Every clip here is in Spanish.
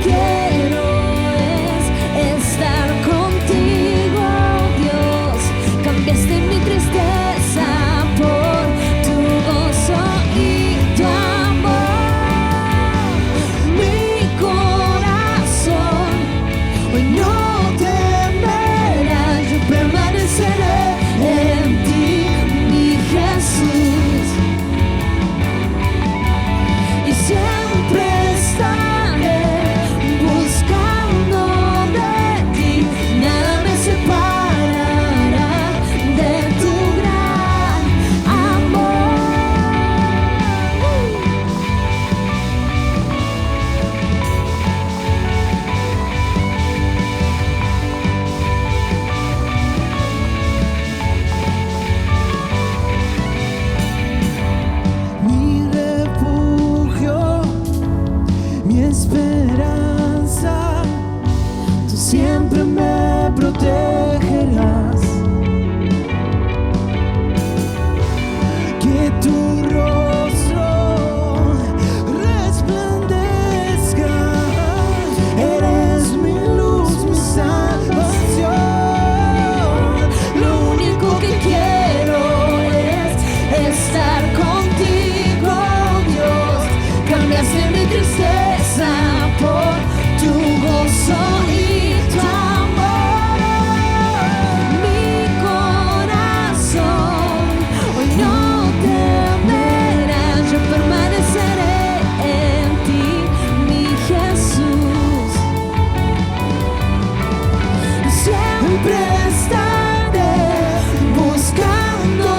quiero es estar contigo, Dios. Cambiaste mi tristeza por tu gozo y tu amor. Mi corazón hoy no temerá, yo permaneceré en ti, mi Jesús. Y siempre estaré buscando de ti, nada me separará de tu gran amor. Mi refugio, mi esperanza, tú siempre me protegerás. Que tu rostro resplandezca, eres mi luz, mi salvación. Lo único que quiero es estar contigo, Dios. Cambiaste mi tristeza por tu gozo y tu amor. Mi corazón hoy no temerá, yo permaneceré en ti, mi Jesús. Siempre estaré buscando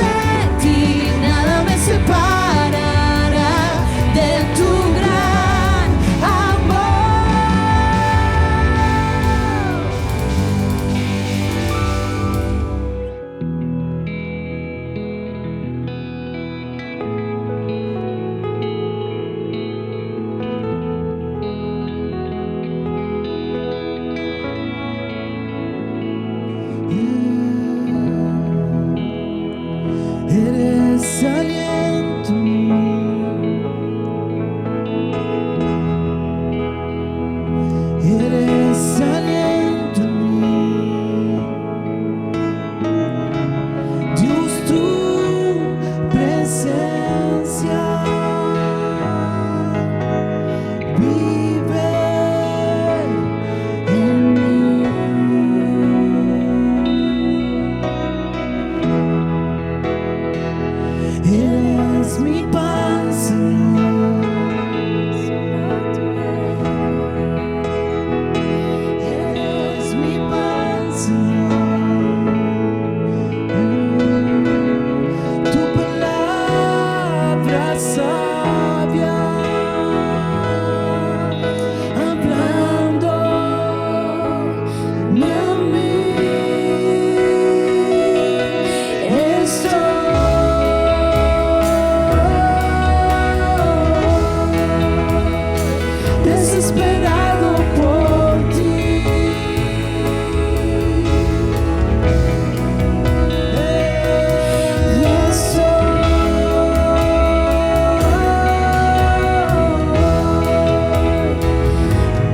de ti, nada me separará de tu gran amor. Eres aliento mío, eres aliento mío, Dios, tu presencia vive en mí. Eres mi pan, Señor. Eres mi pan, Señor. Tu palabra sabia, hablando a mí. Desesperado por ti,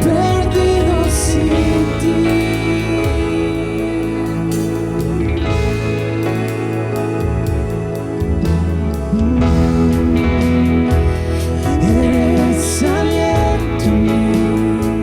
perdido sin ti. Eres aliento mío,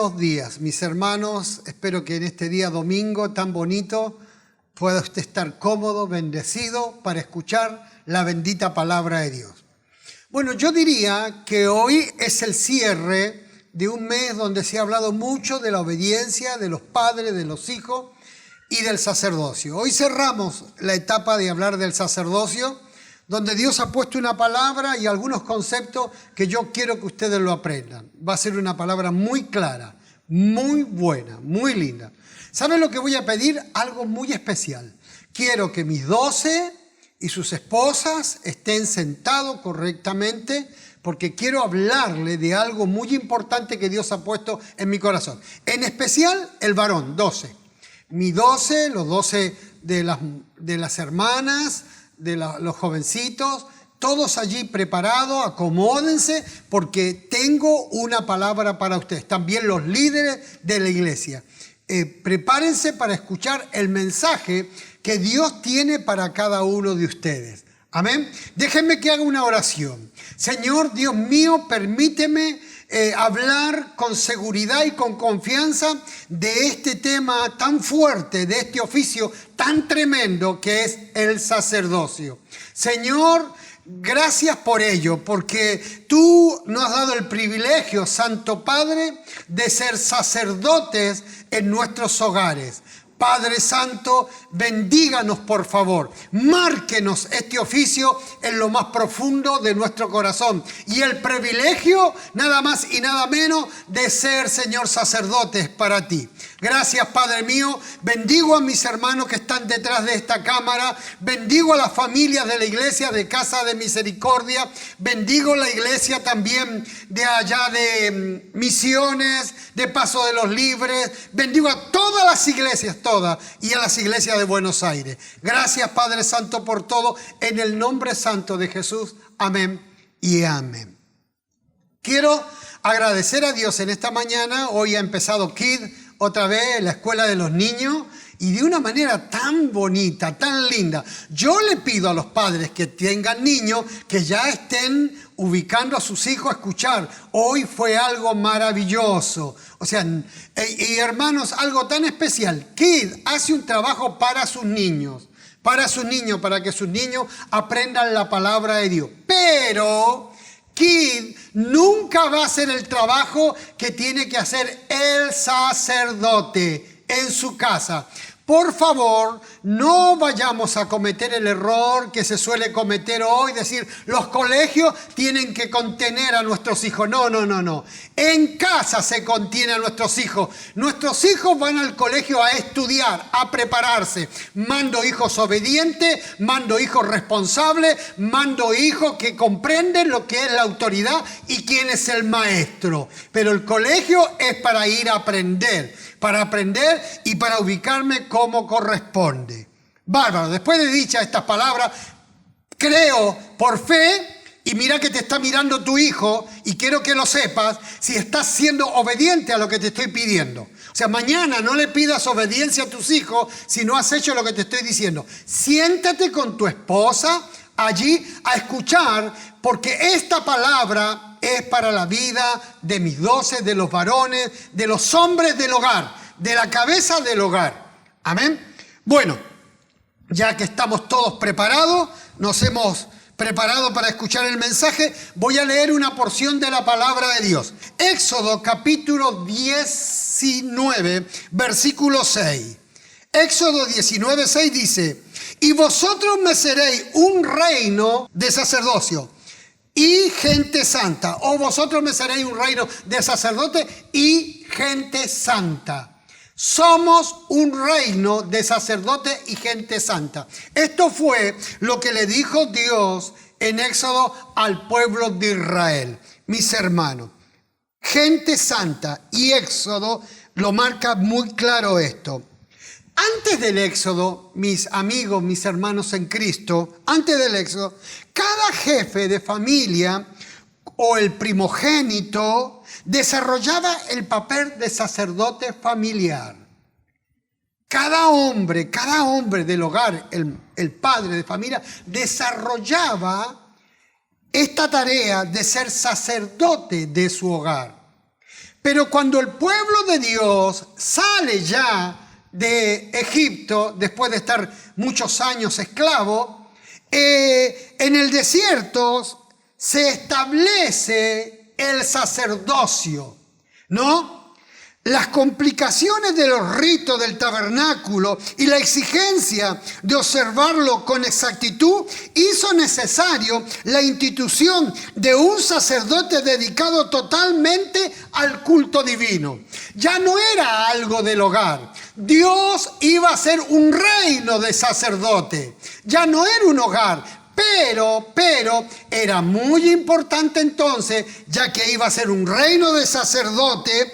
buenos días, mis hermanos. Espero que en este día domingo tan bonito pueda usted estar cómodo, bendecido para escuchar la bendita palabra de Dios. Bueno, yo diría que hoy es el cierre de un mes donde se ha hablado mucho de la obediencia de los padres, de los hijos y del sacerdocio. Hoy cerramos la etapa de hablar del sacerdocio, donde Dios ha puesto una palabra y algunos conceptos que yo quiero que ustedes lo aprendan. Va a ser una palabra muy clara, muy buena, muy linda. ¿Saben lo que voy a pedir? Algo muy especial. Quiero que mis 12 y sus esposas estén sentados correctamente, porque quiero hablarle de algo muy importante que Dios ha puesto en mi corazón. En especial el varón, 12. Mis 12, los 12 de las hermanas, los jovencitos, todos allí preparados, acomódense porque tengo una palabra para ustedes. También los líderes de la iglesia. Prepárense para escuchar el mensaje que Dios tiene para cada uno de ustedes. Amén. Déjenme que haga una oración. Señor Dios mío, permíteme hablar con seguridad y con confianza de este tema tan fuerte, de este oficio tan tremendo que es el sacerdocio. Señor, gracias por ello, porque tú nos has dado el privilegio, Santo Padre, de ser sacerdotes en nuestros hogares. Padre Santo, bendíganos por favor, márquenos este oficio en lo más profundo de nuestro corazón y el privilegio, nada más y nada menos, de ser, Señor, sacerdotes para ti. Gracias, Padre mío, bendigo a mis hermanos que están detrás de esta cámara, bendigo a las familias de la iglesia de Casa de Misericordia, bendigo la iglesia también de allá de Misiones, de Paso de los Libres, bendigo a todas las iglesias, todas, y a las iglesias de Buenos Aires. Gracias, Padre Santo, por todo, en el nombre santo de Jesús. Amén y amén. Quiero agradecer a Dios en esta mañana. Hoy ha empezado Kid otra vez en la escuela de los niños y de una manera tan bonita, tan linda. Yo le pido a los padres que tengan niños que ya estén ubicando a sus hijos a escuchar. Hoy fue algo maravilloso. O sea, y hermanos, algo tan especial. Kid hace un trabajo para sus niños, para que sus niños aprendan la palabra de Dios. Pero Kid nunca va a hacer el trabajo que tiene que hacer el sacerdote en su casa. Por favor, no vayamos a cometer el error que se suele cometer hoy, decir, los colegios tienen que contener a nuestros hijos. No, no, no, no. En casa se contiene a nuestros hijos. Nuestros hijos van al colegio a estudiar, a prepararse. Mando hijos obedientes, mando hijos responsables, mando hijos que comprenden lo que es la autoridad y quién es el maestro. Pero el colegio es para ir a aprender y para ubicarme como corresponde. Bárbaro, después de dichas estas palabras, creo por fe, y mira que te está mirando tu hijo, y quiero que lo sepas, si estás siendo obediente a lo que te estoy pidiendo. O sea, mañana no le pidas obediencia a tus hijos si no has hecho lo que te estoy diciendo. Siéntate con tu esposa allí a escuchar, porque esta palabra es para la vida de mis 12, de los varones, de los hombres del hogar, de la cabeza del hogar. Amén. Bueno, ya que estamos todos preparados, nos hemos preparado para escuchar el mensaje, voy a leer una porción de la palabra de Dios. Éxodo capítulo 19, versículo 6. Éxodo 19, 6 dice, y vosotros me seréis un reino de sacerdocio y gente santa, o vosotros me seréis un reino de sacerdote y gente santa. Somos un reino de sacerdotes y gente santa. Esto fue lo que le dijo Dios en Éxodo al pueblo de Israel. Mis hermanos, gente santa, y Éxodo lo marca muy claro esto. Antes del Éxodo, mis amigos, mis hermanos en Cristo, antes del Éxodo, cada jefe de familia o el primogénito desarrollaba el papel de sacerdote familiar. Cada hombre del hogar, el padre de familia, desarrollaba esta tarea de ser sacerdote de su hogar. Pero cuando el pueblo de Dios sale ya de Egipto, después de estar muchos años esclavo, en el desierto se establece el sacerdocio, ¿no? Las complicaciones de los ritos del tabernáculo y la exigencia de observarlo con exactitud hizo necesario la institución de un sacerdote dedicado totalmente al culto divino. Ya no era algo del hogar. Dios iba a ser un reino de sacerdote. Ya no era un hogar. Pero era muy importante entonces, ya que iba a ser un reino de sacerdote,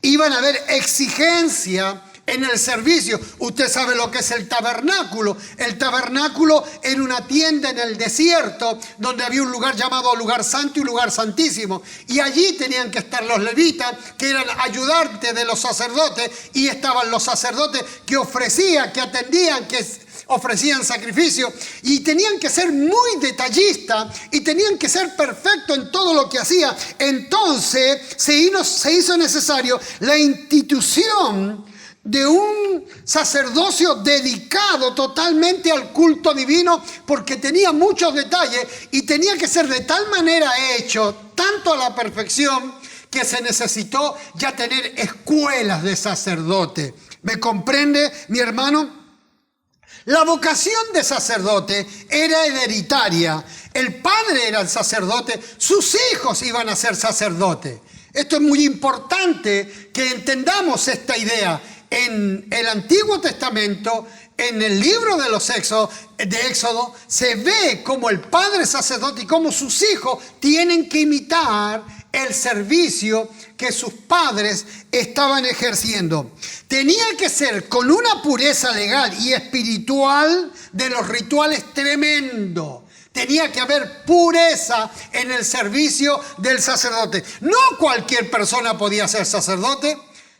iban a haber exigencia en el servicio. Usted sabe lo que es el tabernáculo. El tabernáculo era una tienda en el desierto donde había un lugar llamado lugar santo y lugar santísimo. Y allí tenían que estar los levitas, que eran ayudantes de los sacerdotes, y estaban los sacerdotes que ofrecían, que atendían, que ofrecían sacrificio, y tenían que ser muy detallistas y tenían que ser perfectos en todo lo que hacían. Entonces se hizo necesario la institución de un sacerdocio dedicado totalmente al culto divino, porque tenía muchos detalles y tenía que ser de tal manera hecho, tanto a la perfección, que se necesitó ya tener escuelas de sacerdote. ¿Me comprende, mi hermano? La vocación de sacerdote era hereditaria. El padre era el sacerdote, sus hijos iban a ser sacerdotes. Esto es muy importante que entendamos esta idea. En el Antiguo Testamento, en el libro de los Éxodo, se ve como el padre es sacerdote y como sus hijos tienen que imitar el servicio que sus padres estaban ejerciendo. Tenía que ser con una pureza legal y espiritual de los rituales tremendo. Tenía que haber pureza en el servicio del sacerdote. No cualquier persona podía ser sacerdote.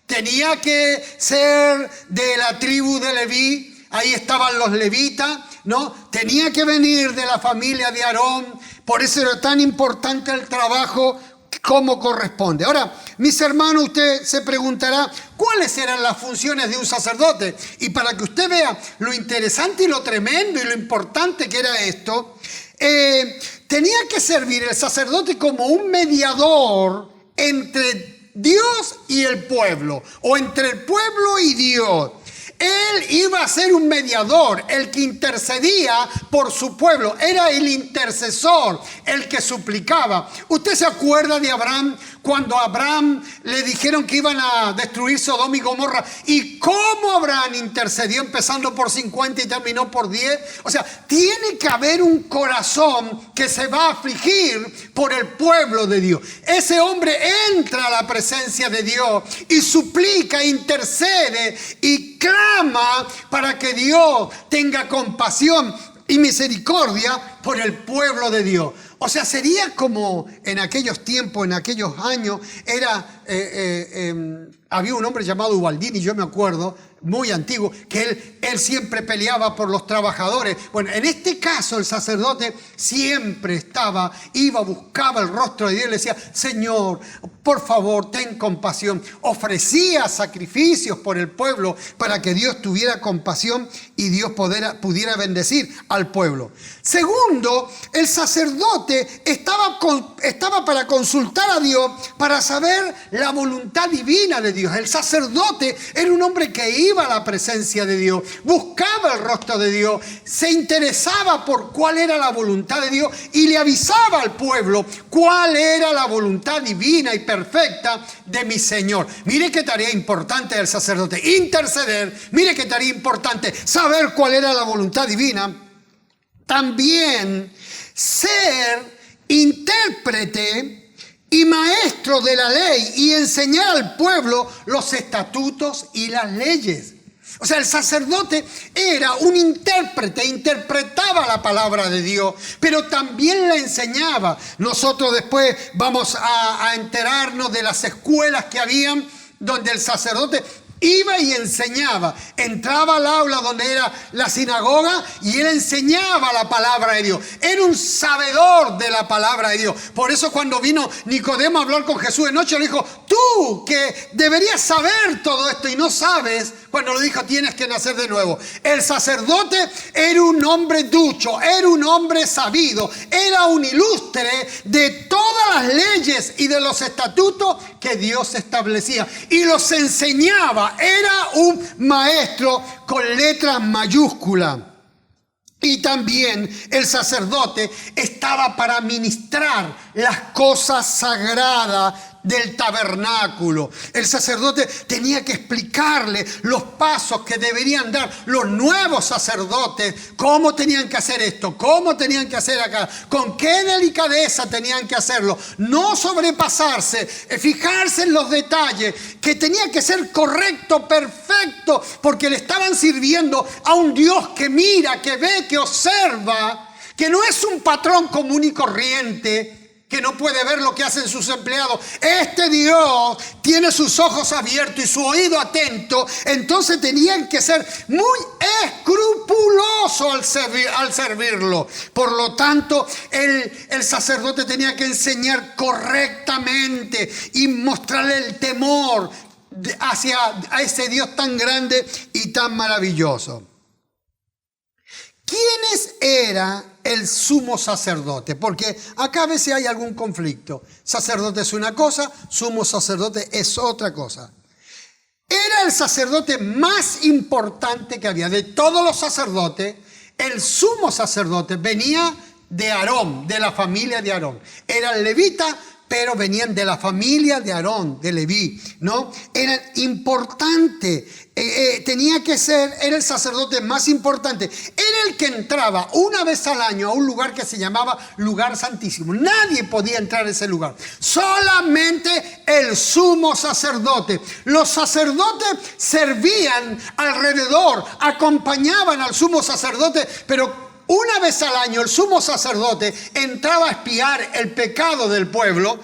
Tenía que ser de la tribu de Leví. Ahí estaban los levitas, ¿no? Tenía que venir de la familia de Aarón. Por eso era tan importante el trabajo como corresponde. Ahora, mis hermanos, usted se preguntará cuáles eran las funciones de un sacerdote. Y para que usted vea lo interesante y lo tremendo y lo importante que era esto, tenía que servir el sacerdote como un mediador entre Dios y el pueblo, o entre el pueblo y Dios. Él iba a ser un mediador, el que intercedía por su pueblo. Era el intercesor, el que suplicaba. ¿Usted se acuerda de Abraham? Cuando a Abraham le dijeron que iban a destruir Sodoma y Gomorra. ¿Y cómo Abraham intercedió empezando por 50 y terminó por 10? O sea, tiene que haber un corazón que se va a afligir por el pueblo de Dios. Ese hombre entra a la presencia de Dios y suplica, intercede y clama para que Dios tenga compasión y misericordia por el pueblo de Dios. O sea, sería como en aquellos tiempos, en aquellos años, había un hombre llamado Ubaldini, yo me acuerdo, muy antiguo, que él siempre peleaba por los trabajadores. Bueno, en este caso el sacerdote siempre buscaba el rostro de Dios y le decía: Señor, por favor, ten compasión. Ofrecía sacrificios por el pueblo para que Dios tuviera compasión y Dios pudiera bendecir al pueblo. Segundo, el sacerdote estaba para consultar a Dios, para saber la voluntad divina de Dios. El sacerdote era un hombre que iba a la presencia de Dios, buscaba el rostro de Dios, se interesaba por cuál era la voluntad de Dios y le avisaba al pueblo cuál era la voluntad divina y perfecta de mi Señor. Mire qué tarea importante del sacerdote: interceder. Mire qué tarea importante: saber cuál era la voluntad divina. También ser intérprete y maestro de la ley y enseñar al pueblo los estatutos y las leyes. O sea, el sacerdote era un intérprete, interpretaba la palabra de Dios, pero también la enseñaba. Nosotros después vamos a enterarnos de las escuelas que habían donde el sacerdote Iba y enseñaba. Entraba al aula donde era la sinagoga y él enseñaba la palabra de Dios. Era un sabedor de la palabra de Dios. Por eso cuando vino Nicodemo a hablar con Jesús de noche, le dijo, tú que deberías saber todo esto y no sabes, cuando le dijo tienes que nacer de nuevo. El sacerdote era un hombre ducho, era un hombre sabido, era un ilustre de todas las leyes y de los estatutos que Dios establecía y los enseñaba. Era un maestro con letras mayúsculas. Y también el sacerdote estaba para ministrar las cosas sagradas del tabernáculo. El sacerdote tenía que explicarle los pasos que deberían dar los nuevos sacerdotes, cómo tenían que hacer esto, cómo tenían que hacer acá, con qué delicadeza tenían que hacerlo, no sobrepasarse, fijarse en los detalles, que tenía que ser correcto, perfecto, porque le estaban sirviendo a un Dios que mira, que ve, que observa, que no es un patrón común y corriente, que no puede ver lo que hacen sus empleados. Este Dios tiene sus ojos abiertos y su oído atento. Entonces tenían que ser muy escrupulosos al servirlo. Por lo tanto, el sacerdote tenía que enseñar correctamente y mostrarle el temor a ese Dios tan grande y tan maravilloso. ¿Quiénes era el sumo sacerdote? Porque acá a veces hay algún conflicto. Sacerdote es una cosa, sumo sacerdote es otra cosa. Era el sacerdote más importante que había. De todos los sacerdotes, el sumo sacerdote venía de Aarón, de la familia de Aarón. Era el levita, pero venían de la familia de Aarón, de Leví, ¿no? Era importante. Tenía que ser, era el sacerdote más importante. Era el que entraba una vez al año a un lugar que se llamaba lugar santísimo. Nadie podía entrar a ese lugar. Solamente el sumo sacerdote. Los sacerdotes servían alrededor, acompañaban al sumo sacerdote, pero una vez al año el sumo sacerdote entraba a espiar el pecado del pueblo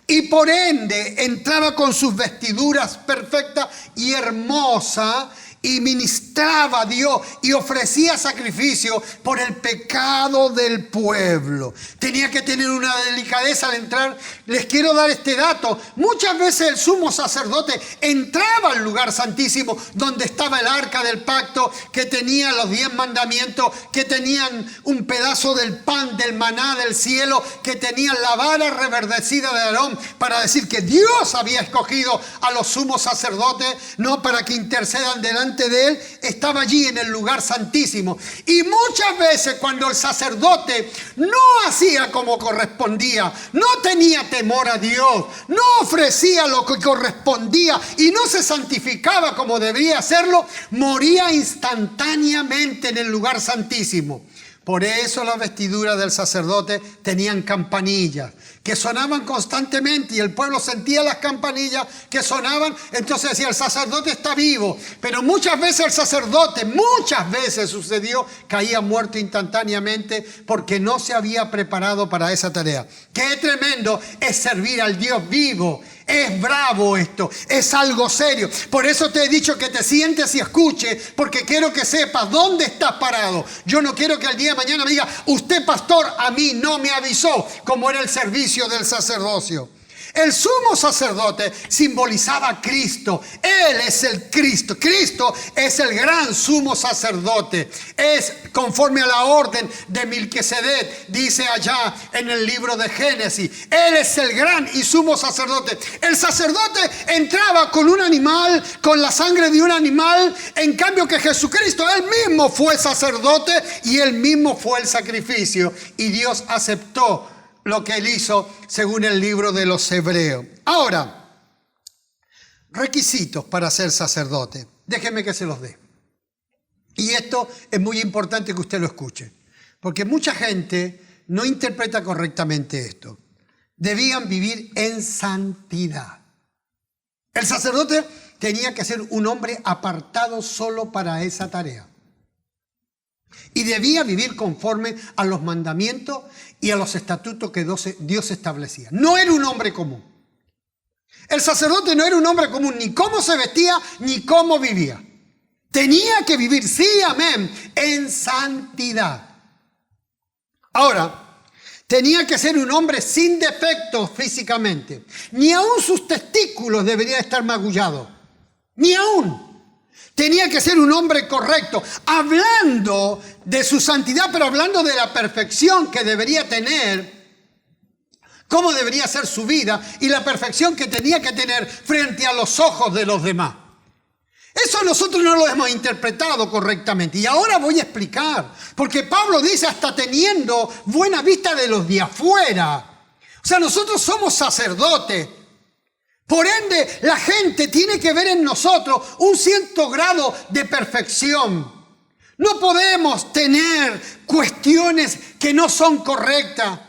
y por ende entraba con sus vestiduras perfectas y hermosas y ministraba a Dios y ofrecía sacrificio por el pecado del pueblo. Tenía que tener una delicadeza al entrar. Les quiero dar este dato. Muchas veces el sumo sacerdote entraba al lugar santísimo donde estaba el arca del pacto, que tenía los 10 mandamientos, que tenían un pedazo del pan, del maná del cielo, que tenían la vara reverdecida de Aarón para decir que Dios había escogido a los sumos sacerdotes, no para que intercedan delante de él. Estaba allí en el lugar santísimo. Y muchas veces cuando el sacerdote no hacía como correspondía, no tenía temor a Dios, no ofrecía lo que correspondía y no se santificaba como debía hacerlo, moría instantáneamente en el lugar santísimo. Por eso las vestiduras del sacerdote tenían campanillas que sonaban constantemente y el pueblo sentía las campanillas que sonaban. Entonces decía, el sacerdote está vivo. Pero muchas veces el sacerdote, muchas veces sucedió, caía muerto instantáneamente porque no se había preparado para esa tarea. Qué tremendo es servir al Dios vivo. Es bravo esto, es algo serio. Por eso te he dicho que te sientes y escuches, porque quiero que sepas dónde estás parado. Yo no quiero que el día de mañana me diga, usted pastor, a mí no me avisó, como era el servicio del sacerdocio. El sumo sacerdote simbolizaba a Cristo. Él es el Cristo. Cristo es el gran sumo sacerdote. Es conforme a la orden de Melquisedec, dice allá en el libro de Génesis. Él es el gran y sumo sacerdote. El sacerdote entraba con un animal, con la sangre de un animal. En cambio que Jesucristo, él mismo fue sacerdote y él mismo fue el sacrificio. Y Dios aceptó lo que él hizo según el libro de los Hebreos. Ahora, requisitos para ser sacerdote. Déjeme que se los dé. Y esto es muy importante que usted lo escuche, porque mucha gente no interpreta correctamente esto. Debían vivir en santidad. El sacerdote tenía que ser un hombre apartado solo para esa tarea. Y debía vivir conforme a los mandamientos y a los estatutos que Dios establecía. No era un hombre común. El sacerdote no era un hombre común, ni cómo se vestía, ni cómo vivía. Tenía que vivir, sí, amén, en santidad. Ahora, tenía que ser un hombre sin defectos físicamente. Ni aún sus testículos deberían estar magullados. Ni aún. Tenía que ser un hombre correcto, hablando de su santidad, pero hablando de la perfección que debería tener, cómo debería ser su vida y la perfección que tenía que tener frente a los ojos de los demás. Eso nosotros no lo hemos interpretado correctamente. Y ahora voy a explicar, porque Pablo dice hasta teniendo buena vista de los de afuera. O sea, nosotros somos sacerdotes. Por ende, la gente tiene que ver en nosotros un cierto grado de perfección. No podemos tener cuestiones que no son correctas.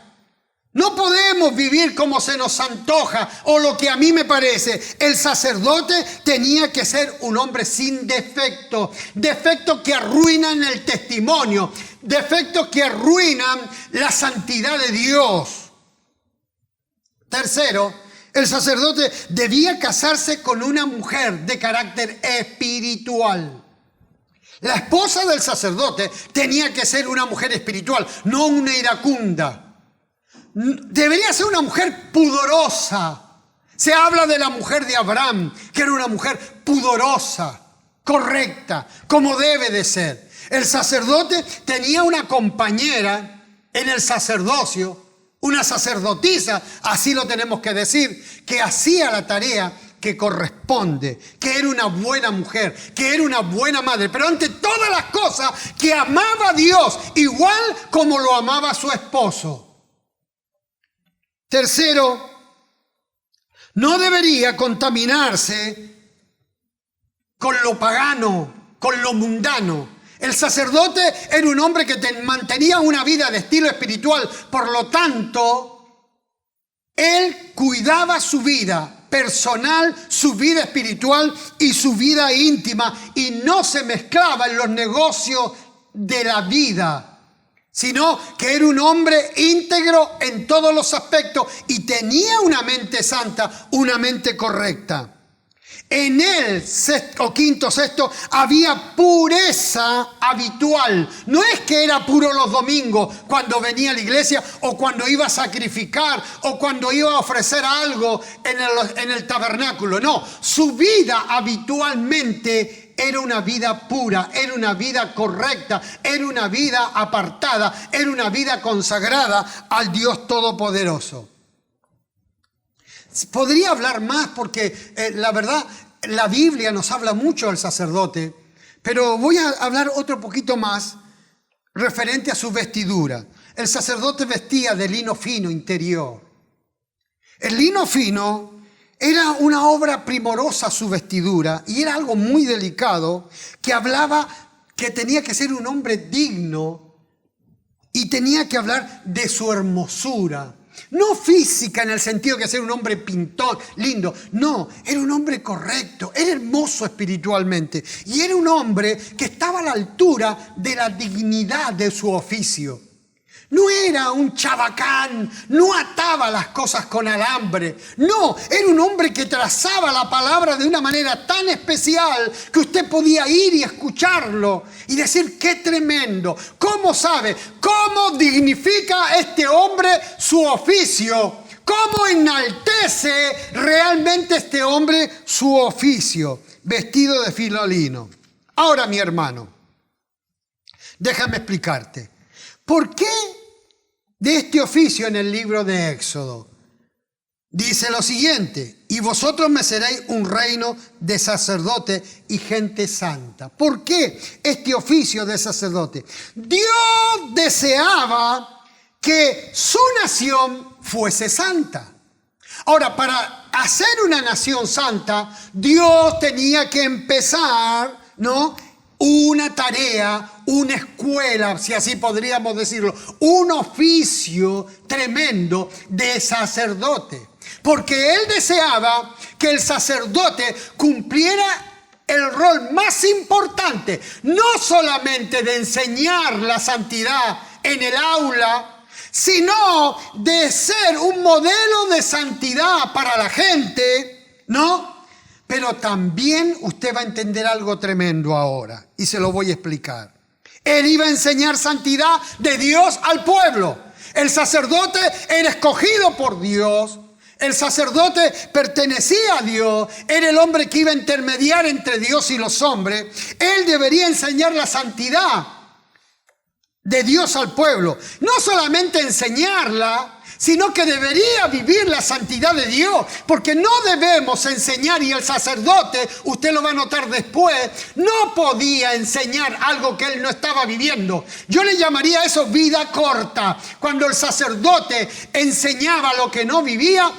No podemos vivir como se nos antoja o lo que a mí me parece. El sacerdote tenía que ser un hombre sin defecto. Defectos que arruinan el testimonio. Defectos que arruinan la santidad de Dios. Tercero, el sacerdote debía casarse con una mujer de carácter espiritual. La esposa del sacerdote tenía que ser una mujer espiritual, no una iracunda. Debería ser una mujer pudorosa. Se habla de la mujer de Abraham, que era una mujer pudorosa, correcta, como debe de ser. El sacerdote tenía una compañera en el sacerdocio, una sacerdotisa, así lo tenemos que decir, que hacía la tarea que corresponde, que era una buena mujer, que era una buena madre, pero ante todas las cosas que amaba a Dios igual como lo amaba a su esposo. Tercero, no debería contaminarse con lo pagano, con lo mundano. El sacerdote era un hombre que mantenía una vida de estilo espiritual, por lo tanto, él cuidaba su vida personal, su vida espiritual y su vida íntima, y no se mezclaba en los negocios de la vida, sino que era un hombre íntegro en todos los aspectos y tenía una mente santa, una mente correcta. En el quinto, sexto, había pureza habitual. No es que era puro los domingos cuando venía a la iglesia o cuando iba a sacrificar o cuando iba a ofrecer algo en el tabernáculo. No, su vida habitualmente era una vida pura, era una vida correcta, era una vida apartada, era una vida consagrada al Dios Todopoderoso. Podría hablar más porque la verdad, la Biblia nos habla mucho del sacerdote, pero voy a hablar otro poquito más referente a su vestidura. El sacerdote vestía de lino fino interior. El lino fino era una obra primorosa su vestidura y era algo muy delicado que hablaba que tenía que ser un hombre digno y tenía que hablar de su hermosura. No física en el sentido de ser un hombre pintón, lindo. No, era un hombre correcto, era hermoso espiritualmente. Y era un hombre que estaba a la altura de la dignidad de su oficio. No era un chabacán, no ataba las cosas con alambre. No, era un hombre que trazaba la palabra de una manera tan especial que usted podía ir y escucharlo y decir, qué tremendo. ¿Cómo sabe? ¿Cómo dignifica este hombre su oficio? ¿Cómo enaltece realmente este hombre su oficio? Vestido de fino lino. Ahora, mi hermano, déjame explicarte. ¿Por qué de este oficio en el libro de Éxodo? Dice lo siguiente: y vosotros me seréis un reino de sacerdote y gente santa. ¿Por qué este oficio de sacerdote? Dios deseaba que su nación fuese santa. Ahora, para hacer una nación santa, Dios tenía que empezar, ¿no?, una tarea, una escuela, si así podríamos decirlo, un oficio tremendo de sacerdote. Porque él deseaba que el sacerdote cumpliera el rol más importante, no solamente de enseñar la santidad en el aula, sino de ser un modelo de santidad para la gente, ¿no? Pero también usted va a entender algo tremendo ahora, y se lo voy a explicar. Él iba a enseñar santidad de Dios al pueblo. El sacerdote era escogido por Dios. El sacerdote pertenecía a Dios, era el hombre que iba a intermediar entre Dios y los hombres. Él debería enseñar la santidad de Dios al pueblo. No solamente enseñarla, sino que debería vivir la santidad de Dios. Porque no debemos enseñar, y el sacerdote, usted lo va a notar después, no podía enseñar algo que él no estaba viviendo. Yo le llamaría eso vida corta. Cuando el sacerdote enseñaba lo que no vivía,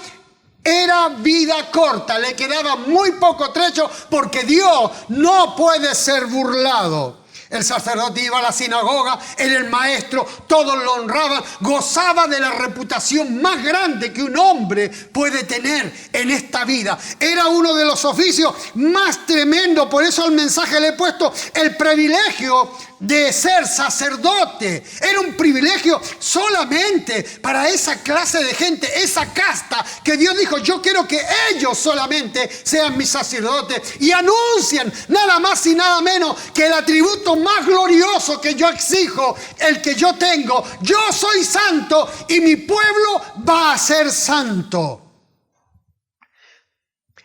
era vida corta, le quedaba muy poco trecho, porque Dios no puede ser burlado. El sacerdote iba a la sinagoga, era el maestro, todos lo honraban, gozaba de la reputación más grande que un hombre puede tener en esta vida. Era uno de los oficios más tremendos, por eso al mensaje le he puesto el privilegio de ser sacerdote. Era un privilegio solamente para esa clase de gente, esa casta que Dios dijo: yo quiero que ellos solamente sean mis sacerdotes, y anuncian nada más y nada menos que el atributo más glorioso que yo exijo, el que yo tengo: yo soy santo y mi pueblo va a ser santo.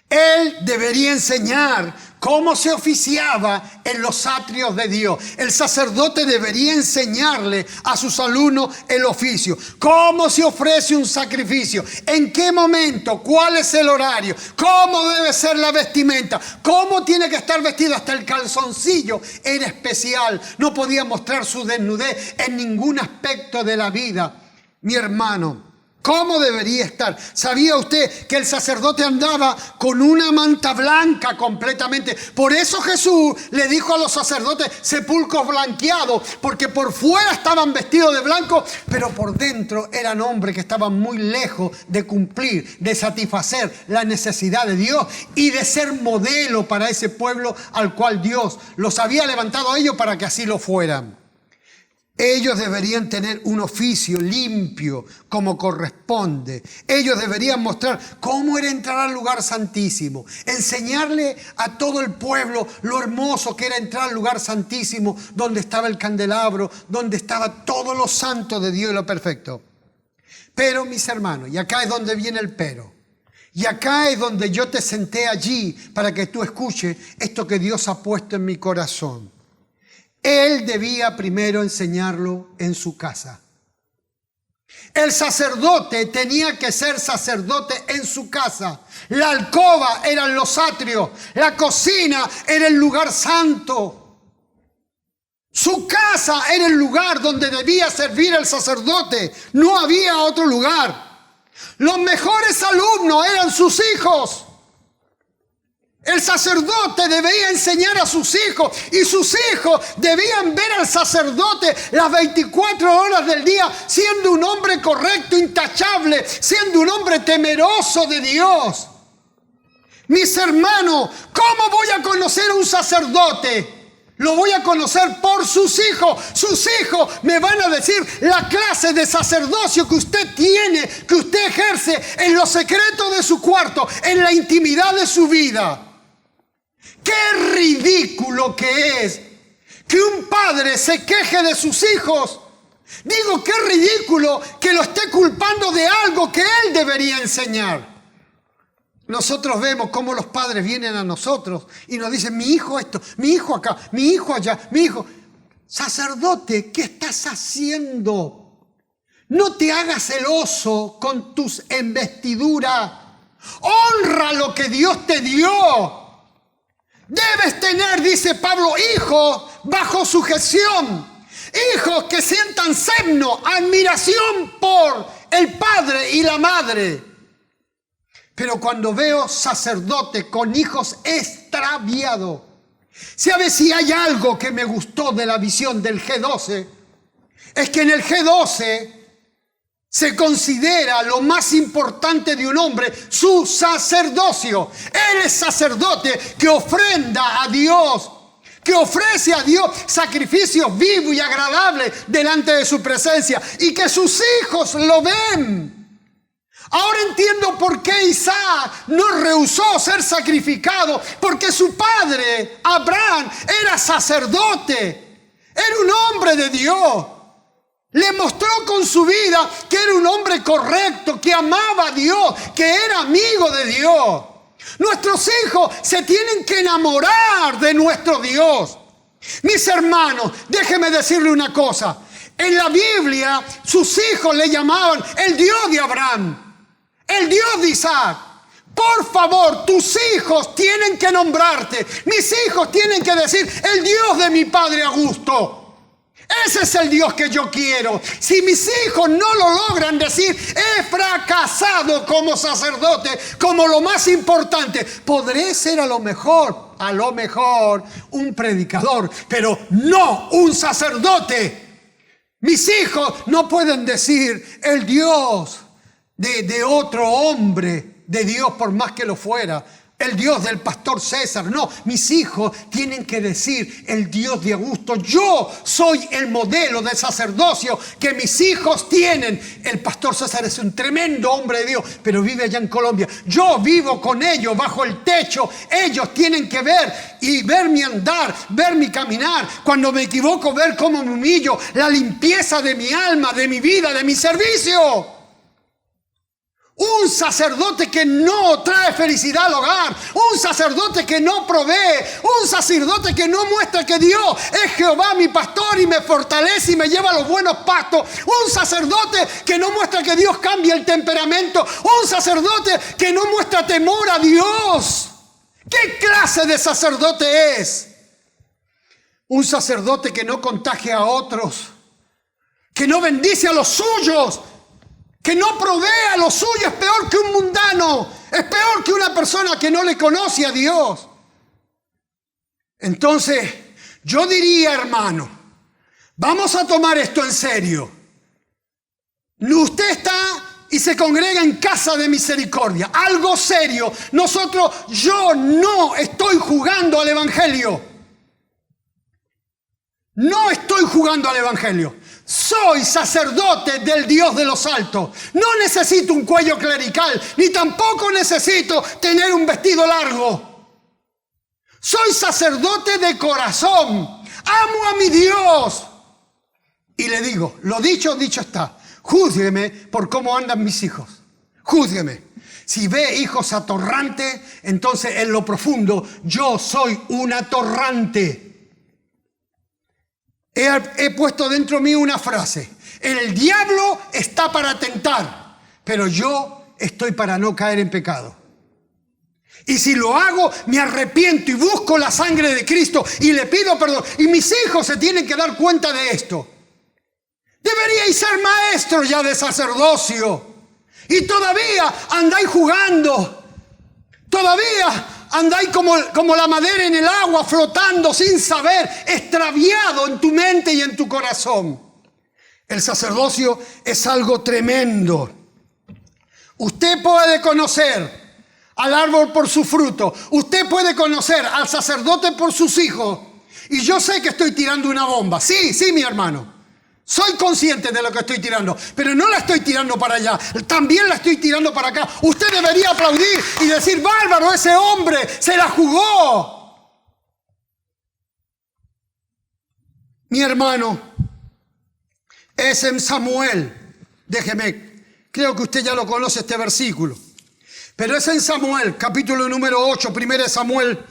Él debería enseñar cómo se oficiaba en los atrios de Dios. El sacerdote debería enseñarle a sus alumnos el oficio. Cómo se ofrece un sacrificio. En qué momento. Cuál es el horario. Cómo debe ser la vestimenta. Cómo tiene que estar vestido. Hasta el calzoncillo era especial. No podía mostrar su desnudez en ningún aspecto de la vida. Mi hermano, ¿cómo debería estar? ¿Sabía usted que el sacerdote andaba con una manta blanca completamente? Por eso Jesús le dijo a los sacerdotes: sepulcros blanqueados, porque por fuera estaban vestidos de blanco, pero por dentro eran hombres que estaban muy lejos de cumplir, de satisfacer la necesidad de Dios y de ser modelo para ese pueblo al cual Dios los había levantado a ellos para que así lo fueran. Ellos deberían tener un oficio limpio como corresponde. Ellos deberían mostrar cómo era entrar al lugar santísimo. Enseñarle a todo el pueblo lo hermoso que era entrar al lugar santísimo, donde estaba el candelabro, donde estaba todo lo santo de Dios y lo perfecto. Pero, mis hermanos, y acá es donde viene el pero. Y acá es donde yo te senté allí para que tú escuches esto que Dios ha puesto en mi corazón. Él debía primero enseñarlo en su casa. El sacerdote tenía que ser sacerdote en su casa. La alcoba eran los atrios. La cocina era el lugar santo. Su casa era el lugar donde debía servir el sacerdote. No había otro lugar. Los mejores alumnos eran sus hijos. El sacerdote debía enseñar a sus hijos, y sus hijos debían ver al sacerdote las 24 horas del día siendo un hombre correcto, intachable, siendo un hombre temeroso de Dios. Mis hermanos, ¿cómo voy a conocer a un sacerdote? Lo voy a conocer por sus hijos. Sus hijos me van a decir la clase de sacerdocio que usted tiene, que usted ejerce en los secretos de su cuarto, en la intimidad de su vida. ¡Qué ridículo que es que un padre se queje de sus hijos! Digo, qué ridículo que lo esté culpando de algo que él debería enseñar. Nosotros vemos cómo los padres vienen a nosotros y nos dicen: mi hijo esto, mi hijo acá, mi hijo allá, mi hijo. Sacerdote, ¿qué estás haciendo? No te hagas celoso con tus investiduras. Honra lo que Dios te dio. Debes tener, dice Pablo, hijos bajo sujeción. Hijos que sientan celo, admiración por el padre y la madre. Pero cuando veo sacerdotes con hijos extraviados, ¿sabes si hay algo que me gustó de la visión del G12? Es que en el G12 se considera lo más importante de un hombre su sacerdocio. Él es sacerdote que ofrenda a Dios, que ofrece a Dios sacrificios vivos y agradables delante de su presencia y que sus hijos lo ven. Ahora entiendo por qué Isaac no rehusó ser sacrificado, porque su padre, Abraham, era sacerdote, era un hombre de Dios. Le mostró con su vida que era un hombre correcto, que amaba a Dios, que era amigo de Dios. Nuestros hijos se tienen que enamorar de nuestro Dios. Mis hermanos, déjenme decirle una cosa. En la Biblia, sus hijos le llamaban el Dios de Abraham, el Dios de Isaac. Por favor, tus hijos tienen que nombrarte. Mis hijos tienen que decir el Dios de mi padre Augusto. Ese es el Dios que yo quiero. Si mis hijos no lo logran decir, he fracasado como sacerdote, como lo más importante. Podré ser a lo mejor, un predicador, pero no un sacerdote. Mis hijos no pueden decir el Dios de otro hombre, de Dios por más que lo fuera. El Dios del pastor César. No, mis hijos tienen que decir el Dios de Augusto. Yo soy el modelo de sacerdocio que mis hijos tienen. El pastor César es un tremendo hombre de Dios, pero vive allá en Colombia. Yo vivo con ellos bajo el techo. Ellos tienen que ver y ver mi andar, ver mi caminar. Cuando me equivoco, ver cómo me humillo, la limpieza de mi alma, de mi vida, de mi servicio. Un sacerdote que no trae felicidad al hogar, un sacerdote que no provee, un sacerdote que no muestra que Dios es Jehová mi pastor y me fortalece y me lleva a los buenos pastos, un sacerdote que no muestra que Dios cambia el temperamento, un sacerdote que no muestra temor a Dios. ¿Qué clase de sacerdote es? Un sacerdote que no contagia a otros, que no bendice a los suyos, que no provee a lo suyo. Es peor que un mundano, es peor que una persona que no le conoce a Dios. Entonces, yo diría, hermano, vamos a tomar esto en serio. Usted está y se congrega en Casa de Misericordia, algo serio. Yo no estoy jugando al Evangelio. No estoy jugando al Evangelio. Soy sacerdote del Dios de los altos. No necesito un cuello clerical, ni tampoco necesito tener un vestido largo. Soy sacerdote de corazón. Amo a mi Dios. Y le digo, lo dicho, dicho está. Júzgueme por cómo andan mis hijos. Júzgueme. Si ve hijos atorrantes, entonces en lo profundo yo soy un atorrante. He puesto dentro mío una frase. El diablo está para tentar, pero yo estoy para no caer en pecado. Y si lo hago, me arrepiento y busco la sangre de Cristo y le pido perdón. Y mis hijos se tienen que dar cuenta de esto. Deberíais ser maestros ya de sacerdocio. Y todavía andáis jugando. Todavía andáis como la madera en el agua, flotando sin saber, extraviado en tu mente y en tu corazón. El sacerdocio es algo tremendo. Usted puede conocer al árbol por su fruto. Usted puede conocer al sacerdote por sus hijos. Y yo sé que estoy tirando una bomba. Sí, mi hermano. Soy consciente de lo que estoy tirando, pero no la estoy tirando para allá, también la estoy tirando para acá. Usted debería aplaudir y decir, bárbaro, ese hombre se la jugó. Mi hermano, es en Samuel. Creo que usted ya lo conoce este versículo, pero es en Samuel, capítulo número 8, 1 Samuel.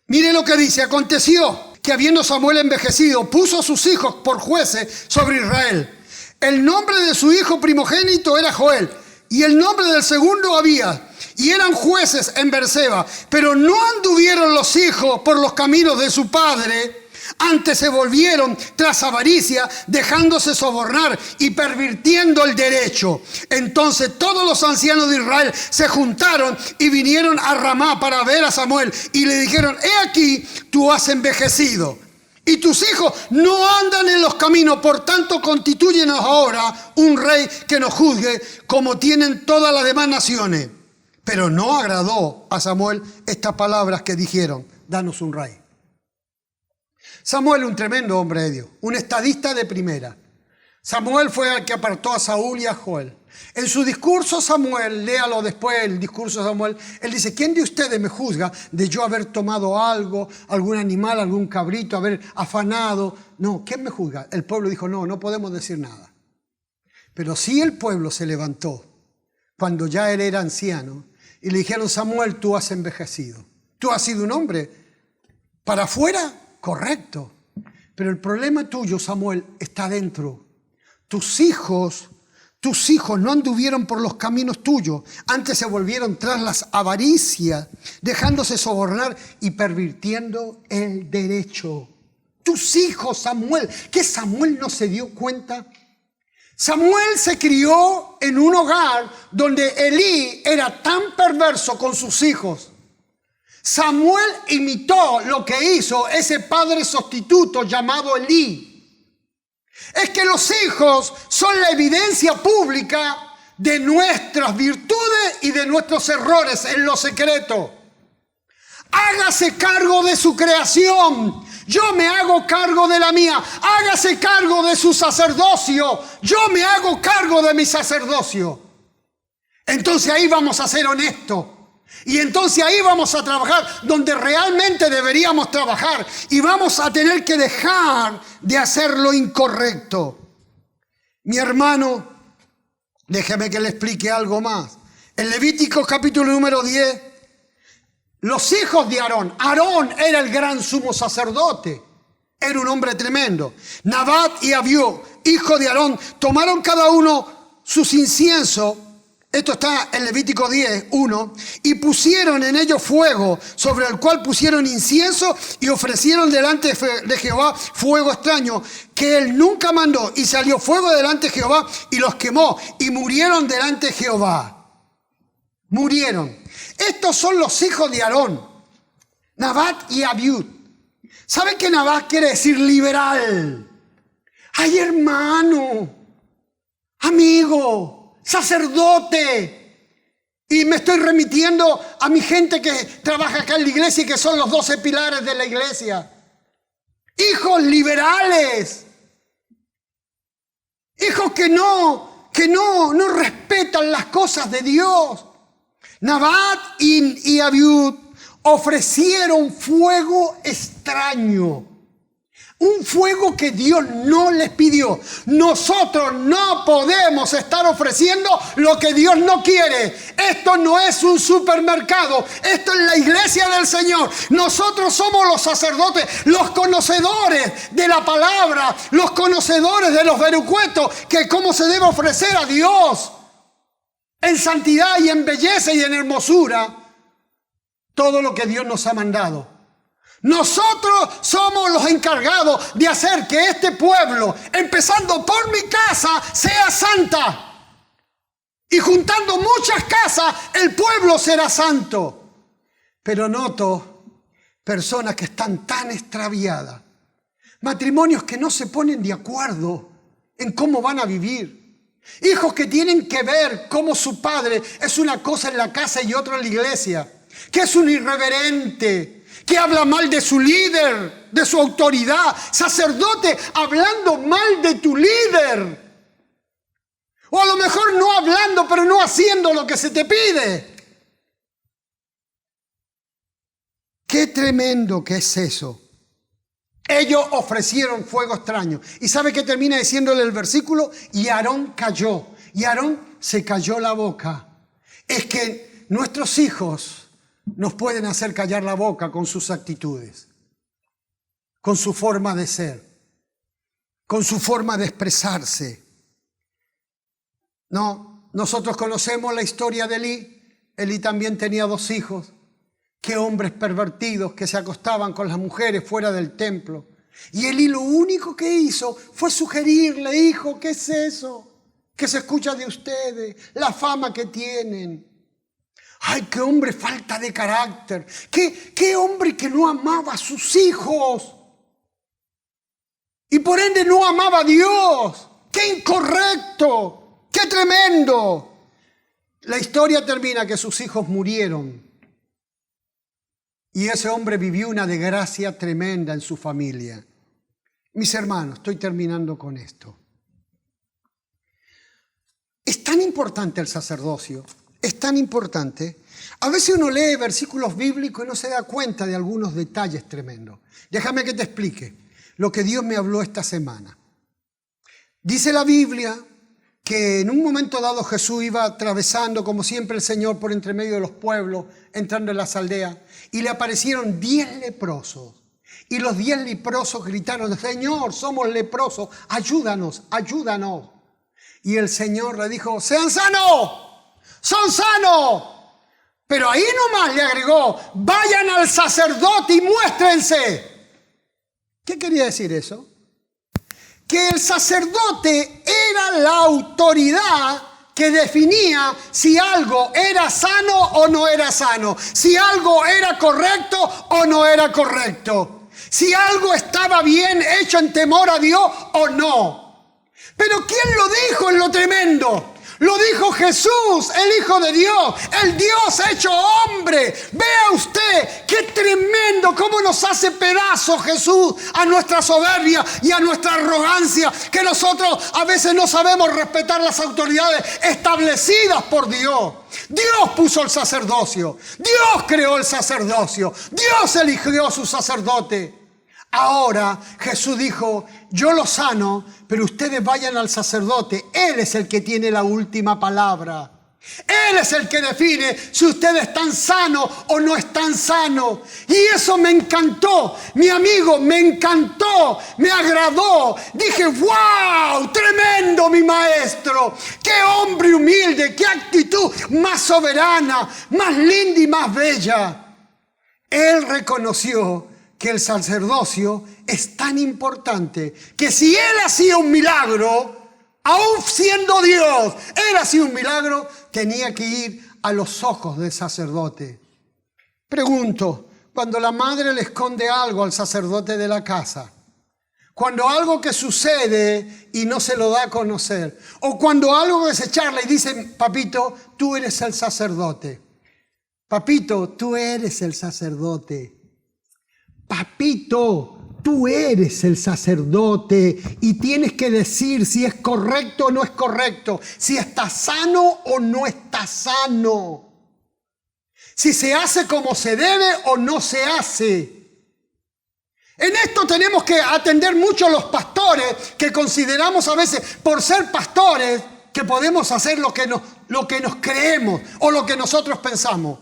Mire lo que dice: aconteció que habiendo Samuel envejecido, puso a sus hijos por jueces sobre Israel. El nombre de su hijo primogénito era Joel, y el nombre del segundo Abías, y eran jueces en Berseba. Pero no anduvieron los hijos por los caminos de su padre, antes se volvieron tras avaricia, dejándose sobornar y pervirtiendo el derecho. Entonces todos los ancianos de Israel se juntaron y vinieron a Ramá para ver a Samuel y le dijeron: he aquí, tú has envejecido y tus hijos no andan en los caminos, por tanto constitúyenos ahora un rey que nos juzgue como tienen todas las demás naciones. Pero no agradó a Samuel estas palabras que dijeron: danos un rey. Samuel, un tremendo hombre de Dios, un estadista de primera. Samuel fue el que apartó a Saúl y a Joel. En su discurso, Samuel, léalo después, el discurso de Samuel, él dice: ¿quién de ustedes me juzga de yo haber tomado algo, algún animal, algún cabrito, haber afanado? No, ¿quién me juzga? El pueblo dijo: no, no podemos decir nada. Pero sí el pueblo se levantó cuando ya él era anciano y le dijeron: Samuel, tú has envejecido. Tú has sido un hombre para afuera, correcto. Pero el problema tuyo, Samuel, está dentro. Tus hijos no anduvieron por los caminos tuyos, antes se volvieron tras las avaricias, dejándose sobornar y pervirtiendo el derecho. Tus hijos, Samuel, ¿que Samuel no se dio cuenta? Samuel se crió en un hogar donde Elí era tan perverso con sus hijos. Samuel imitó lo que hizo ese padre sustituto llamado Elí. Es que los hijos son la evidencia pública de nuestras virtudes y de nuestros errores en lo secreto. Hágase cargo de su creación. Yo me hago cargo de la mía. Hágase cargo de su sacerdocio. Yo me hago cargo de mi sacerdocio. Entonces ahí vamos a ser honestos. Y entonces ahí vamos a trabajar donde realmente deberíamos trabajar. Y vamos a tener que dejar de hacer lo incorrecto. Mi hermano, déjeme que le explique algo más. En Levítico capítulo número 10, los hijos de Aarón. Aarón era el gran sumo sacerdote. Era un hombre tremendo. Nadab y Abiú, hijo de Aarón, tomaron cada uno sus inciensos. Esto está en Levítico 10, 1. Y pusieron en ellos fuego, sobre el cual pusieron incienso y ofrecieron delante de Jehová fuego extraño, que él nunca mandó. Y salió fuego delante de Jehová y los quemó. Y murieron delante de Jehová. Murieron. Estos son los hijos de Aarón, Nadab y Abiú. ¿Saben qué Nadab quiere decir? Liberal. Ay, hermano, amigo, sacerdote. Y me estoy remitiendo a mi gente que trabaja acá en la iglesia y que son los 12 pilares de la iglesia. Hijos liberales. Hijos que no respetan las cosas de Dios. Nadab y Abiú ofrecieron fuego extraño. Un fuego que Dios no les pidió. Nosotros no podemos estar ofreciendo lo que Dios no quiere. Esto no es un supermercado. Esto es la iglesia del Señor. Nosotros somos los sacerdotes, los conocedores de la palabra, los conocedores de los vericuetos, que cómo se debe ofrecer a Dios en santidad y en belleza y en hermosura. Todo lo que Dios nos ha mandado. Nosotros somos los encargados de hacer que este pueblo, empezando por mi casa, sea santa. Y juntando muchas casas, el pueblo será santo. Pero noto personas que están tan extraviadas. Matrimonios que no se ponen de acuerdo en cómo van a vivir. Hijos que tienen que ver cómo su padre es una cosa en la casa y otra en la iglesia. Que es un irreverente, que habla mal de su líder, de su autoridad. Sacerdote hablando mal de tu líder. O a lo mejor no hablando, pero no haciendo lo que se te pide. Qué tremendo que es eso. Ellos ofrecieron fuego extraño. ¿Y sabe qué termina diciéndole el versículo? Y Aarón cayó. Y Aarón se cayó la boca. Es que nuestros hijos nos pueden hacer callar la boca con sus actitudes, con su forma de ser, con su forma de expresarse. No, nosotros conocemos la historia de Elí. Elí también tenía 2 hijos. Qué hombres pervertidos que se acostaban con las mujeres fuera del templo. Y Elí lo único que hizo fue sugerirle: hijo, ¿qué es eso que se escucha de ustedes? La fama que tienen. ¡Ay, qué hombre falta de carácter! ¡Qué hombre que no amaba a sus hijos! Y por ende no amaba a Dios. ¡Qué incorrecto! ¡Qué tremendo! La historia termina que sus hijos murieron. Y ese hombre vivió una desgracia tremenda en su familia. Mis hermanos, estoy terminando con esto. Es tan importante el sacerdocio, es tan importante. A veces uno lee versículos bíblicos y no se da cuenta de algunos detalles tremendos. Déjame que te explique lo que Dios me habló esta semana. Dice la Biblia que en un momento dado Jesús iba atravesando, como siempre el Señor, por entre medio de los pueblos, entrando en las aldeas, y le aparecieron 10 leprosos. Y los 10 leprosos gritaron: Señor, somos leprosos, ayúdanos, ayúdanos. Y el Señor le dijo: sean sanos, son sanos. Pero ahí nomás le agregó: vayan al sacerdote y muéstrense. ¿Qué quería decir eso? Que el sacerdote era la autoridad que definía si algo era sano o no era sano, si algo era correcto o no era correcto, si algo estaba bien hecho en temor a Dios o no. Pero ¿quién lo dijo en lo tremendo? Lo dijo Jesús, el Hijo de Dios, el Dios hecho hombre. Vea usted qué tremendo, cómo nos hace pedazos Jesús a nuestra soberbia y a nuestra arrogancia, que nosotros a veces no sabemos respetar las autoridades establecidas por Dios. Dios puso el sacerdocio, Dios creó el sacerdocio, Dios eligió a su sacerdote. Ahora Jesús dijo: yo los sano, pero ustedes vayan al sacerdote. Él es el que tiene la última palabra. Él es el que define si ustedes están sanos o no están sanos. Y eso me encantó, mi amigo, me encantó, me agradó. Dije: ¡wow! ¡Tremendo mi maestro! ¡Qué hombre humilde! ¡Qué actitud más soberana, más linda y más bella! Él reconoció que el sacerdocio es tan importante que si Él hacía un milagro, aún siendo Dios, Él hacía un milagro, tenía que ir a los ojos del sacerdote. Pregunto, cuando la madre le esconde algo al sacerdote de la casa, cuando algo que sucede y no se lo da a conocer, o cuando algo que se charla y dicen: papito, tú eres el sacerdote. Papito, tú eres el sacerdote. Papito, tú eres el sacerdote y tienes que decir si es correcto o no es correcto, si está sano o no está sano, si se hace como se debe o no se hace. En esto tenemos que atender mucho a los pastores, que consideramos a veces, por ser pastores, que podemos hacer lo que nos creemos o lo que nosotros pensamos.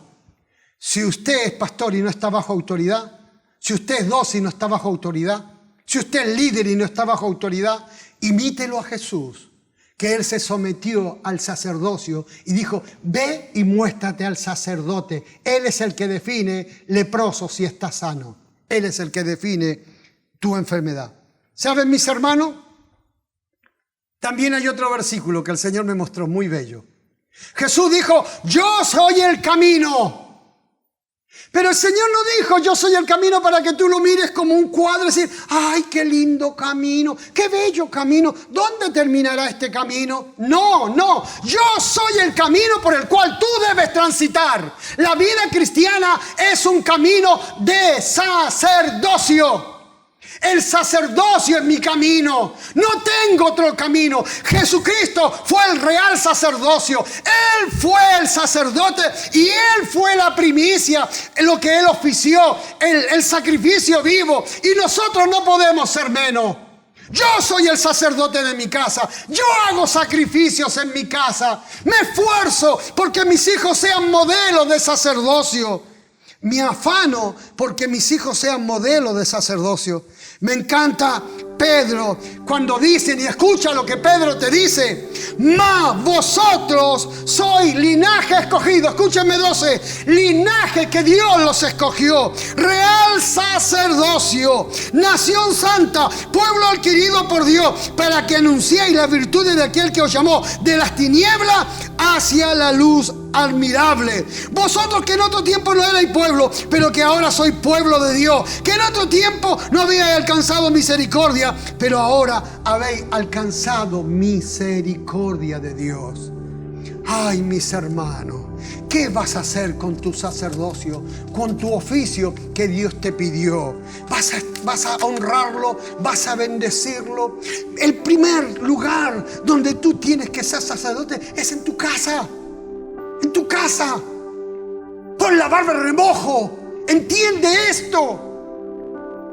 Si usted es pastor y no está bajo autoridad, si usted es dócil y no está bajo autoridad, si usted es líder y no está bajo autoridad, imítelo a Jesús, que Él se sometió al sacerdocio y dijo: ve y muéstrate al sacerdote. Él es el que define, leproso, si está sano. Él es el que define tu enfermedad. ¿Saben, mis hermanos? También hay otro versículo que el Señor me mostró muy bello. Jesús dijo: yo soy el camino. Pero el Señor no dijo: yo soy el camino, para que tú lo mires como un cuadro y decir: ¡ay, qué lindo camino! ¡Qué bello camino! ¿Dónde terminará este camino? No. Yo soy el camino por el cual tú debes transitar. La vida cristiana es un camino de sacerdocio. El sacerdocio es mi camino. No tengo otro camino. Jesucristo fue el real sacerdocio. Él fue el sacerdote y Él fue la primicia, lo que Él ofició, el sacrificio vivo. Y nosotros no podemos ser menos. Yo soy el sacerdote de mi casa. Yo hago sacrificios en mi casa. Me esfuerzo porque mis hijos sean modelos de sacerdocio. Me afano porque mis hijos sean modelos de sacerdocio. Me encanta Pedro cuando dicen, y escucha lo que Pedro te dice: mas vosotros sois linaje escogido. Escúchenme 12, linaje que Dios los escogió, real sacerdocio, nación santa, pueblo adquirido por Dios, para que anunciéis las virtudes de aquel que os llamó de las tinieblas hacia la luz admirable. Vosotros que en otro tiempo no erais pueblo, pero que ahora sois pueblo de Dios, que en otro tiempo no habíais alcanzado misericordia, pero ahora habéis alcanzado misericordia de Dios. Ay, mis hermanos, ¿qué vas a hacer con tu sacerdocio, con tu oficio que Dios te pidió? ¿Vas a honrarlo? ¿Vas a bendecirlo? El primer lugar donde tú tienes que ser sacerdote es en tu casa. En tu casa. Pon la barba en remojo. Entiende esto.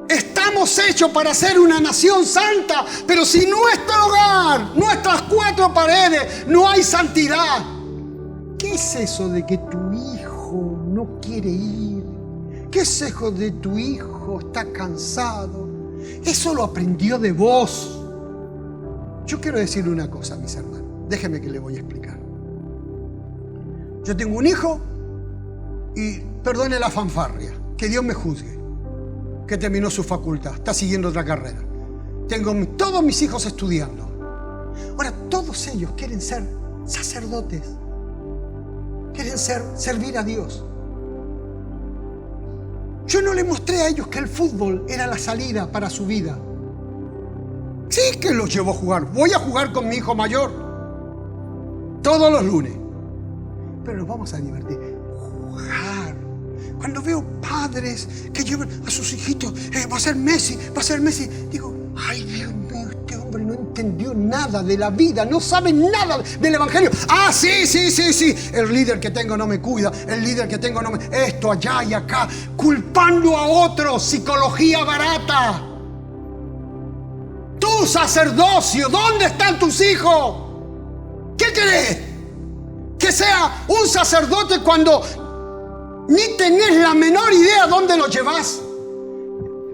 Estamos hechos para ser una nación santa, pero si nuestro hogar, nuestras cuatro paredes, no hay santidad. ¿Qué es eso de que tu hijo no quiere ir? ¿Qué es eso de tu hijo está cansado? Eso lo aprendió de vos. Yo quiero decirle una cosa, mis hermanos. Déjeme que le voy a explicar. Yo tengo un hijo y perdone la fanfarria, que Dios me juzgue, que terminó su facultad, está siguiendo otra carrera. Tengo todos mis hijos estudiando. Ahora, todos ellos quieren ser sacerdotes. Quieren servir a Dios. Yo no les mostré a ellos que el fútbol era la salida para su vida. Sí que los llevo a jugar. Voy a jugar con mi hijo mayor todos los lunes. Pero nos vamos a divertir. Jugar. Cuando veo padres que llevan a sus hijitos, va a ser Messi, digo, ay, Dios mío, este hombre no entendió nada de la vida, no sabe nada del evangelio. Ah, sí, el líder que tengo no me cuida, el líder que tengo no me... Esto, allá y acá, culpando a otros, psicología barata. Tu sacerdocio, ¿dónde están tus hijos? ¿Qué querés? Que sea un sacerdote cuando ni tenés la menor idea dónde lo llevas.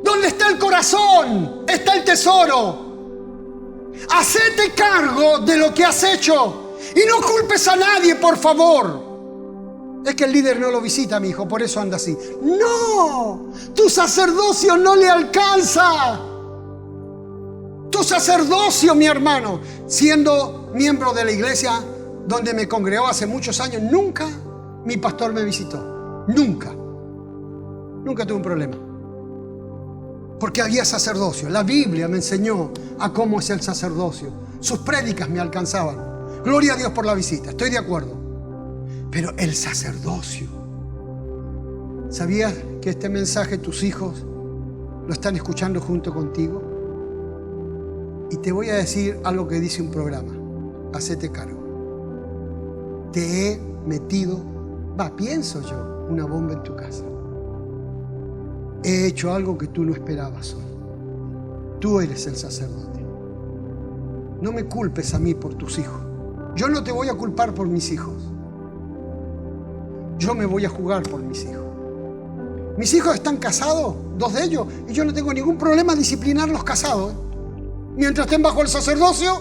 ¿Dónde está el corazón? Está el tesoro. Hacete cargo de lo que has hecho y no culpes a nadie, por favor. Es que el líder no lo visita, mi hijo, por eso anda así. No, tu sacerdocio no le alcanza. Tu sacerdocio, mi hermano, siendo miembro de la iglesia donde me congregó hace muchos años, nunca mi pastor me visitó. Nunca tuve un problema. Porque había sacerdocio. La Biblia me enseñó a cómo es el sacerdocio. Sus prédicas me alcanzaban. Gloria a Dios por la visita, estoy de acuerdo. Pero el sacerdocio. ¿Sabías que este mensaje tus hijos lo están escuchando junto contigo? Y te voy a decir algo que dice un programa. Hacete cargo. Te he metido, pienso yo, una bomba en tu casa. He hecho algo que tú no esperabas hoy. Tú eres el sacerdote. No me culpes a mí por tus hijos. Yo no te voy a culpar por mis hijos. Yo me voy a jugar por mis hijos. Mis hijos están casados, 2 de ellos, y yo no tengo ningún problema en disciplinar los casados, mientras estén bajo el sacerdocio.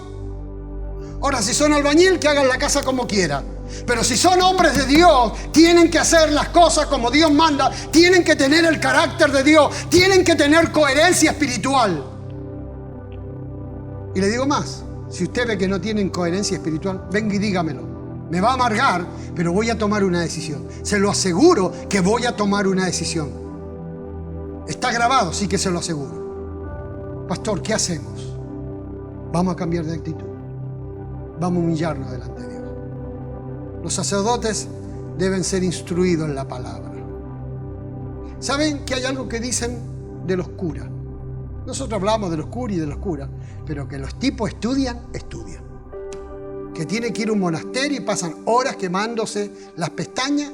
Ahora, si son albañil, que hagan la casa como quieran. Pero si son hombres de Dios, tienen que hacer las cosas como Dios manda, tienen que tener el carácter de Dios, tienen que tener coherencia espiritual. Y le digo más, si usted ve que no tienen coherencia espiritual, venga y dígamelo. Me va a amargar, pero voy a tomar una decisión. Se lo aseguro que voy a tomar una decisión. Está grabado, sí que se lo aseguro. Pastor, ¿qué hacemos? Vamos a cambiar de actitud. Vamos a humillarnos delante de Dios. Los sacerdotes deben ser instruidos en la palabra. ¿Saben que hay algo que dicen de los curas? Nosotros hablamos de los curas y de los curas, pero que los tipos estudian. Que tienen que ir a un monasterio y pasan horas quemándose las pestañas.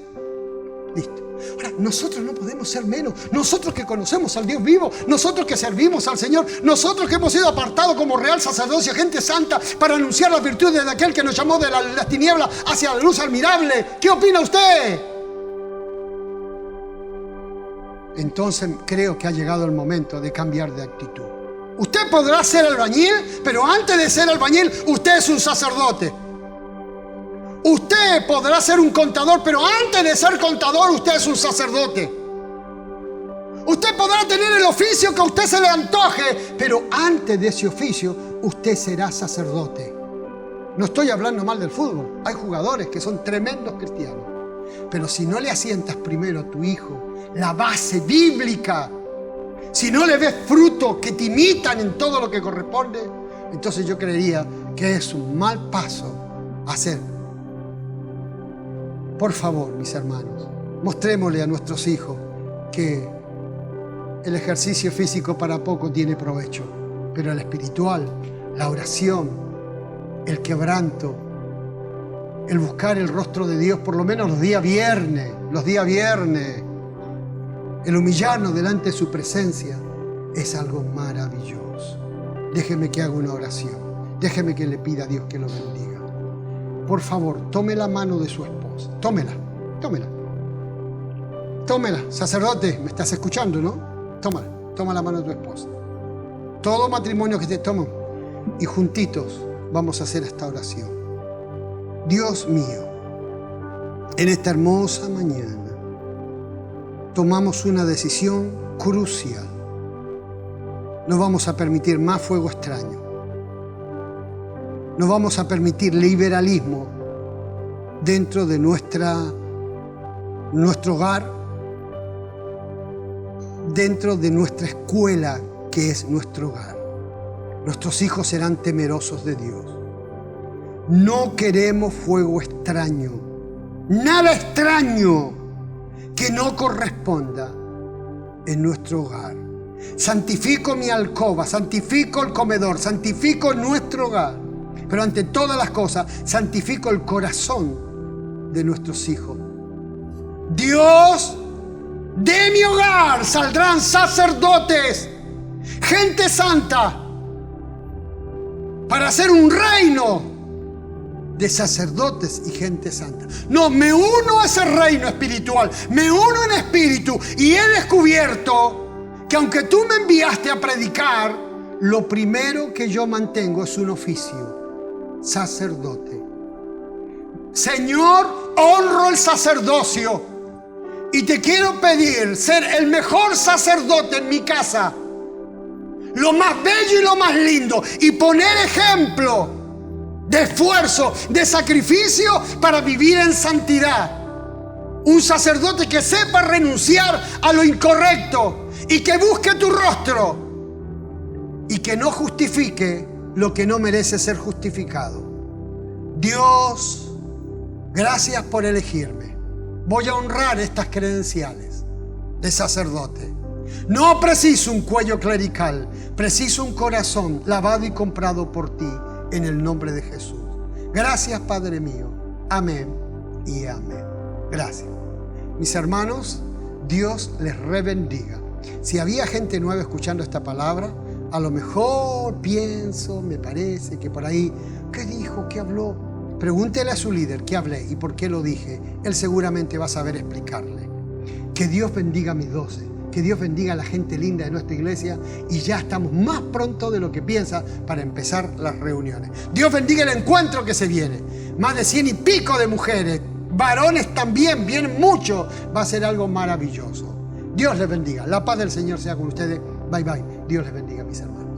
Listo. Ahora, nosotros no podemos ser menos. Nosotros que conocemos al Dios vivo, nosotros que servimos al Señor, nosotros que hemos sido apartados como real sacerdocio, gente santa, para anunciar las virtudes de aquel que nos llamó de las tinieblas hacia la luz admirable. ¿Qué opina usted? Entonces creo que ha llegado el momento de cambiar de actitud. Usted podrá ser albañil, pero antes de ser albañil, usted es un sacerdote. Usted podrá ser un contador, pero antes de ser contador, usted es un sacerdote. Usted podrá tener el oficio que a usted se le antoje, pero antes de ese oficio, usted será sacerdote. No estoy hablando mal del fútbol. Hay jugadores que son tremendos cristianos. Pero si no le asientas primero a tu hijo la base bíblica, si no le ves fruto que te imitan en todo lo que corresponde, entonces yo creería que es un mal paso hacer Por favor, mis hermanos, mostrémosle a nuestros hijos que el ejercicio físico para poco tiene provecho, pero el espiritual, la oración, el quebranto, el buscar el rostro de Dios, por lo menos los días viernes, el humillarnos delante de su presencia, es algo maravilloso. Déjeme que haga una oración, déjeme que le pida a Dios que lo bendiga. Por favor, tome la mano de su esposa, tómela. Sacerdote, ¿me estás escuchando, no? Toma la mano de tu esposa. Todo matrimonio que te toman, y juntitos vamos a hacer esta oración. Dios mío, en esta hermosa mañana tomamos una decisión crucial. No vamos a permitir más fuego extraño. No vamos a permitir liberalismo dentro de nuestro hogar, dentro de nuestra escuela que es nuestro hogar. Nuestros hijos serán temerosos de Dios. No queremos fuego extraño, nada extraño que no corresponda en nuestro hogar. Santifico mi alcoba, santifico el comedor, santifico nuestro hogar, pero ante todas las cosas, santifico el corazón de nuestros hijos. Dios, de mi hogar saldrán sacerdotes, gente santa, para hacer un reino de sacerdotes y gente santa. No, me uno a ese reino espiritual, me uno en espíritu, y he descubierto que aunque tú me enviaste a predicar, lo primero que yo mantengo es un oficio: sacerdote. Señor, honro el sacerdocio y te quiero pedir ser el mejor sacerdote en mi casa, lo más bello y lo más lindo, y poner ejemplo de esfuerzo, de sacrificio para vivir en santidad. Un sacerdote que sepa renunciar a lo incorrecto y que busque tu rostro y que no justifique lo que no merece ser justificado. Dios, gracias por elegirme. Voy a honrar estas credenciales de sacerdote. No preciso un cuello clerical, preciso un corazón lavado y comprado por ti, en el nombre de Jesús. Gracias, Padre mío. Amén y amén. Gracias. Mis hermanos, Dios les rebendiga. Si había gente nueva escuchando esta palabra, a lo mejor pienso, me parece que por ahí, ¿qué dijo? ¿Qué habló? Pregúntele a su líder qué hablé y por qué lo dije. Él seguramente va a saber explicarle. Que Dios bendiga a mis 12. Que Dios bendiga a la gente linda de nuestra iglesia, y ya estamos más pronto de lo que piensa para empezar las reuniones. Dios bendiga el encuentro que se viene. Más de 100 y pico de mujeres, varones también, vienen muchos. Va a ser algo maravilloso. Dios les bendiga. La paz del Señor sea con ustedes. Bye bye. Dios les bendiga, mis hermanos.